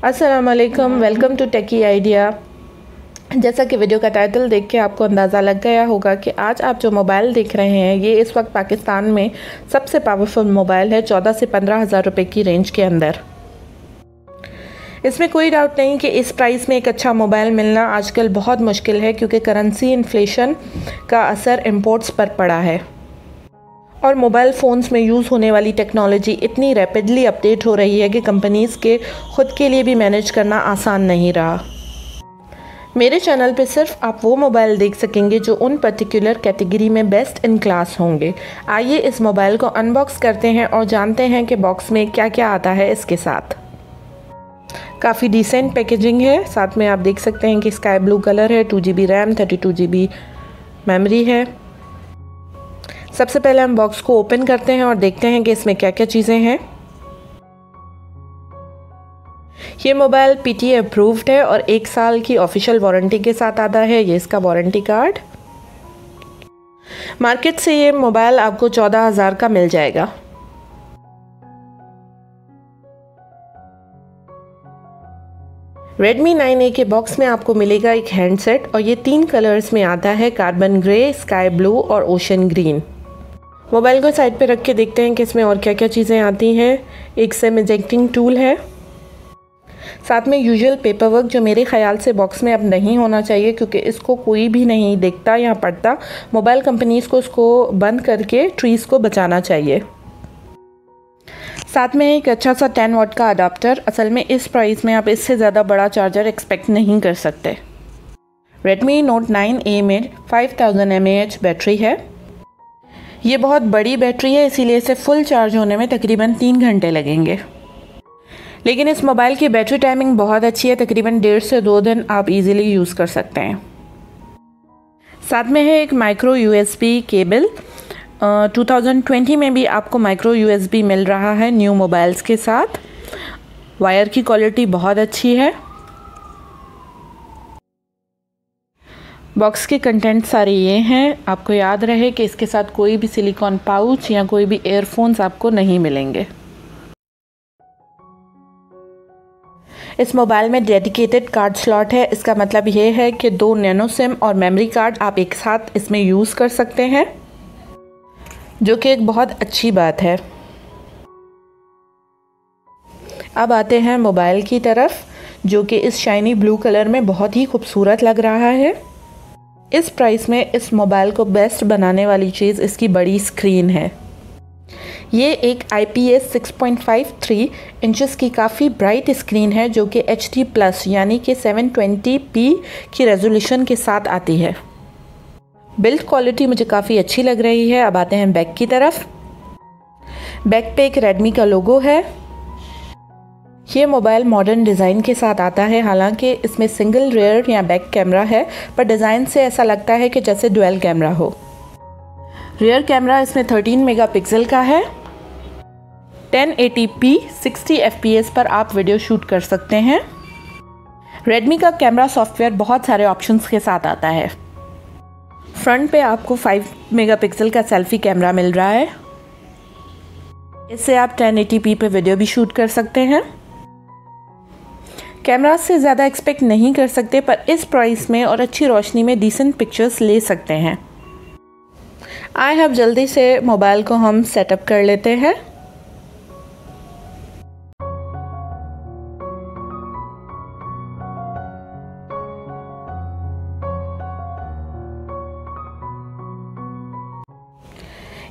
अस्सलाम वालेकुम, welcome to techy idea. जैसा कि वीडियो का टाइटल देख के आपको अंदाज़ा लग गया होगा कि आज आप जो मोबाइल देख रहे हैं ये इस वक्त पाकिस्तान में सबसे पावरफुल मोबाइल है 14 से 15 हज़ार रुपये की रेंज के अंदर। इसमें कोई डाउट नहीं कि इस प्राइस में एक अच्छा मोबाइल मिलना आजकल बहुत मुश्किल है, क्योंकि करेंसी इन्फ्लेशन का असर इंपोर्ट्स पर पड़ा है और मोबाइल फ़ोन्स में यूज़ होने वाली टेक्नोलॉजी इतनी रैपिडली अपडेट हो रही है कि कंपनीज़ के ख़ुद के लिए भी मैनेज करना आसान नहीं रहा। मेरे चैनल पे सिर्फ आप वो मोबाइल देख सकेंगे जो उन पर्टिकुलर कैटेगरी में बेस्ट इन क्लास होंगे। आइए इस मोबाइल को अनबॉक्स करते हैं और जानते हैं कि बॉक्स में क्या क्या आता है इसके साथ। काफ़ी डिसेंट पैकेजिंग है। साथ में आप देख सकते हैं कि स्काई ब्लू कलर है, 2GB रैम, 32GB मेमोरी है। सबसे पहले हम बॉक्स को ओपन करते हैं और देखते हैं कि इसमें क्या क्या चीज़ें हैं। ये मोबाइल PTA अप्रूव्ड है और 1 साल की ऑफिशियल वारंटी के साथ आता है। ये इसका वारंटी कार्ड। मार्केट से ये मोबाइल आपको 14,000 का मिल जाएगा। Redmi 9A के बॉक्स में आपको मिलेगा एक हैंडसेट और ये 3 कलर्स में आता है, कार्बन ग्रे, स्काई ब्लू और ओशन ग्रीन। मोबाइल को साइड पे रख के देखते हैं कि इसमें और क्या क्या चीज़ें आती हैं। एक सिम इजेक्टिंग टूल है, साथ में यूजुअल पेपर वर्क जो मेरे ख्याल से बॉक्स में अब नहीं होना चाहिए, क्योंकि इसको कोई भी नहीं देखता या पढ़ता। मोबाइल कंपनीज़ को इसको बंद करके ट्रीज़ को बचाना चाहिए। साथ में एक अच्छा सा 10 वाट का अडाप्टर। असल में इस प्राइस में आप इससे ज़्यादा बड़ा चार्जर एक्सपेक्ट नहीं कर सकते। Redmi Note 9A में 5000 mAh बैटरी है। ये बहुत बड़ी बैटरी है, इसीलिए इसे फुल चार्ज होने में तकरीबन 3 घंटे लगेंगे। लेकिन इस मोबाइल की बैटरी टाइमिंग बहुत अच्छी है, तकरीबन 1.5 से 2 दिन आप इजीली यूज़ कर सकते हैं। साथ में है एक माइक्रो USB केबल। 2020 में भी आपको माइक्रो USB मिल रहा है न्यू मोबाइल्स के साथ। वायर की क्वालिटी बहुत अच्छी है। बॉक्स के कंटेंट सारे ये हैं। आपको याद रहे कि इसके साथ कोई भी सिलिकॉन पाउच या कोई भी एयरफोन्स आपको नहीं मिलेंगे। इस मोबाइल में डेडिकेटेड कार्ड स्लॉट है। इसका मतलब ये है कि 2 नैनो सिम और मेमोरी कार्ड आप एक साथ इसमें यूज़ कर सकते हैं, जो कि एक बहुत अच्छी बात है। अब आते हैं मोबाइल की तरफ, जो कि इस शाइनी ब्लू कलर में बहुत ही खूबसूरत लग रहा है। इस प्राइस में इस मोबाइल को बेस्ट बनाने वाली चीज़ इसकी बड़ी स्क्रीन है। ये एक IPS 6.53 इंचेस की काफ़ी ब्राइट स्क्रीन है, जो कि HD+ यानी कि 720p की रेजोल्यूशन के साथ आती है। बिल्ड क्वालिटी मुझे काफ़ी अच्छी लग रही है। अब आते हैं बैक की तरफ। बैक पे एक Redmi का लोगो है। ये मोबाइल मॉडर्न डिज़ाइन के साथ आता है। हालांकि इसमें सिंगल रेयर या बैक कैमरा है, पर डिज़ाइन से ऐसा लगता है कि जैसे डुअल कैमरा हो। रियर कैमरा इसमें 13 मेगापिक्सल का है। 1080p 60 fps पर आप वीडियो शूट कर सकते हैं। Redmi का कैमरा सॉफ्टवेयर बहुत सारे ऑप्शंस के साथ आता है। फ्रंट पे आपको 5 मेगापिक्सल का सेल्फी कैमरा मिल रहा है। इससे आप 1080p पे वीडियो भी शूट कर सकते हैं। कैमरा से ज़्यादा एक्सपेक्ट नहीं कर सकते, पर इस प्राइस में और अच्छी रोशनी में डिसेंट पिक्चर्स ले सकते हैं। आए अब जल्दी से मोबाइल को हम सेटअप कर लेते हैं।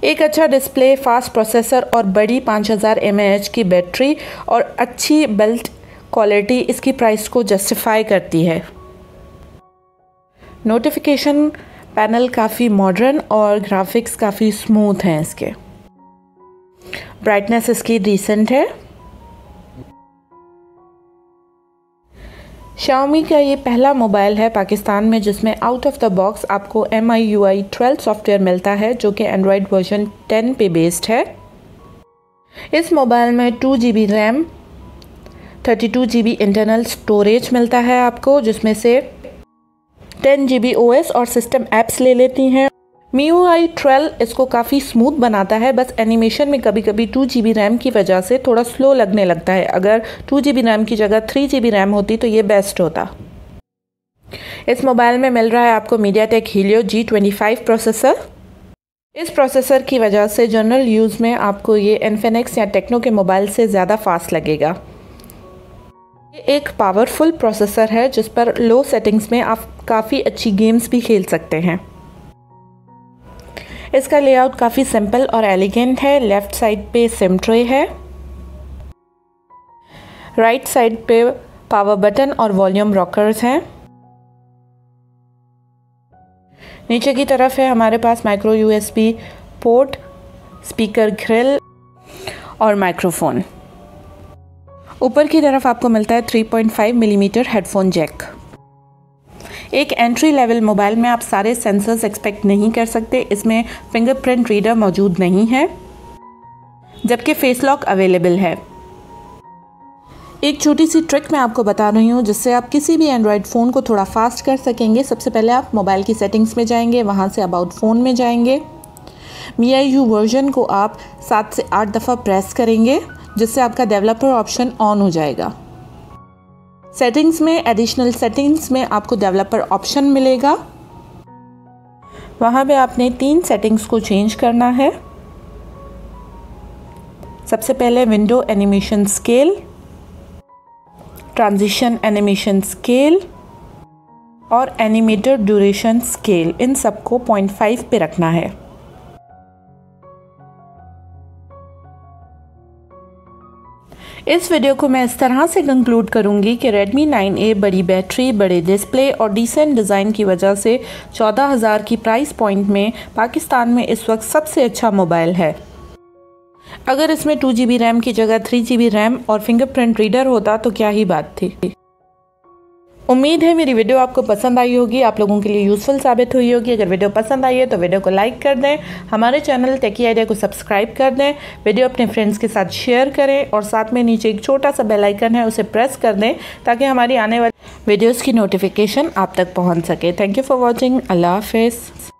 एक अच्छा डिस्प्ले, फास्ट प्रोसेसर और बड़ी 5000 mAh की बैटरी और अच्छी बिल्ड क्वालिटी इसकी प्राइस को जस्टिफाई करती है। नोटिफिकेशन पैनल काफ़ी मॉडर्न और ग्राफिक्स काफ़ी स्मूथ हैं इसके। ब्राइटनेस इसकी डिसेंट है। Xiaomi का ये पहला मोबाइल है पाकिस्तान में जिसमें आउट ऑफ द बॉक्स आपको MIUI 12 सॉफ्टवेयर मिलता है, जो कि एंड्रॉयड वर्जन 10 पे बेस्ड है। इस मोबाइल में 2GB RAM, 32GB internal storage मिलता है आपको, जिसमें से 10GB OS और सिस्टम एप्स ले लेती हैं। MIUI 12 इसको काफ़ी स्मूथ बनाता है, बस एनिमेशन में कभी कभी 2 GB रैम की वजह से थोड़ा स्लो लगने लगता है। अगर 2 GB रैम की जगह 3 GB रैम होती तो ये बेस्ट होता। इस मोबाइल में मिल रहा है आपको MediaTek Helio G25 प्रोसेसर। इस प्रोसेसर की वजह से जनरल यूज़ में आपको ये इन्फिनिक्स या टेक्नो के मोबाइल से ज़्यादा फास्ट लगेगा। ये एक पावरफुल प्रोसेसर है जिस पर लो सेटिंग्स में आप काफ़ी अच्छी गेम्स भी खेल सकते हैं। इसका लेआउट काफ़ी सिंपल और एलिगेंट है। लेफ़्ट साइड पे सिम ट्रे है, राइट साइड पे पावर बटन और वॉल्यूम रॉकर्स हैं। नीचे की तरफ है हमारे पास micro USB port, speaker grill और माइक्रोफोन। ऊपर की तरफ आपको मिलता है 3.5 मिलीमीटर हेडफोन जैक। एक एंट्री लेवल मोबाइल में आप सारे सेंसर्स एक्सपेक्ट नहीं कर सकते। इसमें फिंगरप्रिंट रीडर मौजूद नहीं है, जबकि फेस लॉक अवेलेबल है। एक छोटी सी ट्रिक मैं आपको बता रही हूँ जिससे आप किसी भी एंड्रॉयड फ़ोन को थोड़ा फास्ट कर सकेंगे। सबसे पहले आप मोबाइल की सेटिंग्स में जाएंगे, वहाँ से अबाउट फ़ोन में जाएंगे। MIUI वर्जन को आप 7 से 8 दफ़ा प्रेस करेंगे, जिससे आपका डेवलपर ऑप्शन ऑन हो जाएगा। सेटिंग्स में एडिशनल सेटिंग्स में आपको डेवलपर ऑप्शन मिलेगा। वहाँ पे आपने 3 सेटिंग्स को चेंज करना है। सबसे पहले window animation scale, transition animation scale और एनिमेटर ड्यूरेशन स्केल, इन सबको 0.5 पे रखना है। इस वीडियो को मैं इस तरह से कंक्लूड करूंगी कि Redmi 9A बड़ी बैटरी, बड़े डिस्प्ले और डिसेंट डिज़ाइन की वजह से 14,000 की प्राइस पॉइंट में पाकिस्तान में इस वक्त सबसे अच्छा मोबाइल है। अगर इसमें 2 GB रैम की जगह 3 GB रैम और फिंगरप्रिंट रीडर होता तो क्या ही बात थी। उम्मीद है मेरी वीडियो आपको पसंद आई होगी, आप लोगों के लिए यूज़फुल साबित हुई होगी। अगर वीडियो पसंद आई है तो वीडियो को लाइक कर दें, हमारे चैनल टेकी आइडिया को सब्सक्राइब कर दें, वीडियो अपने फ्रेंड्स के साथ शेयर करें और साथ में नीचे एक छोटा सा बेल आइकन है उसे प्रेस कर दें ताकि हमारी आने वाली वीडियोज़ की नोटिफिकेशन आप तक पहुँच सके। Thank you for watching. अल्लाह हाफिज़।